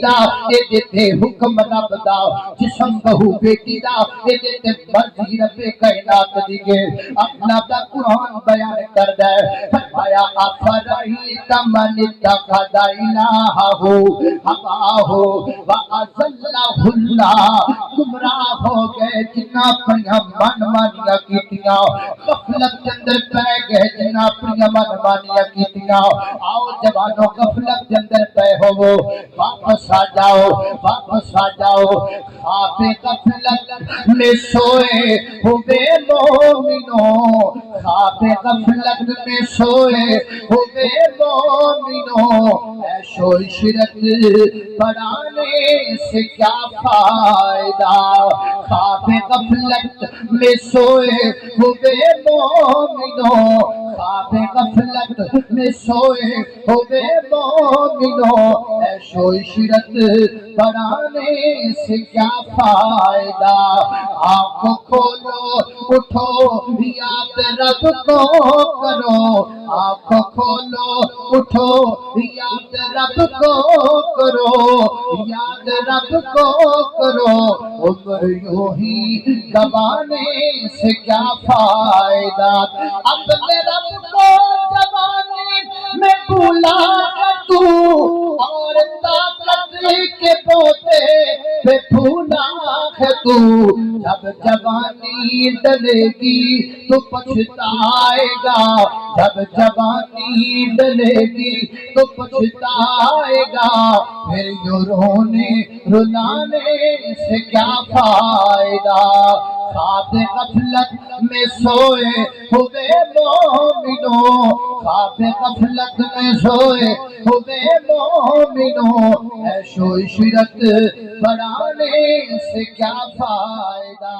دیتے حکم رب دا جسم بہو بیٹی دا دیتے مرضی رب کائنات دیگے اپنا دا قرآن بیان کر دے فرمایا افرائیت من اتخذ الہہ ہواہ وَأَضَلَّہُ اللہ گمراہ ہو گئے جنہ اپنی من مانیاں کیتیاں غفلت کے اندر پہ گئے جنہ اپنی من مانیاں کیتیاں آؤ جوانوں غفلت کے اندر پہ ہو واپس آ جاؤ واپس آ جاؤ خواب غفلت میں سوئے ہوئے مومنوں خواب غفلت میں سوئے ہوئے مومنوں عیش و عشرت بڑھانے سے کیا فائدہ خواب غفلت میں سوئے ہوئے مومنوں خواب غفلت میں سوئے ہوئے مومنوں عیش و عشرت بڑھانے سے کیا فائدہ آنکھوں کھولو اٹھو یاد رب کو کرو آنکھوں کھولو اٹھو یاد رب کو کرو یاد رب کو کرو عمر یوں ہی گوانے سے کیا فائدہ اپنے رب کو جوانے میں بھولا تو اور طاقت کے پوتے پہ بھولا ہے تو جب جوانی ڈلے گی تو پچھتائے گا جب جوانی ڈلے گی تو پچھتائے گا پھر یوں رونے رلانے سے کیا فائدہ خواب غفلت میں سوئے ہوئے مومنوں خواب غفلت میں سوئے ہوئے مومنوں عیش و عشرت بڑھانے سے کیا فائدہ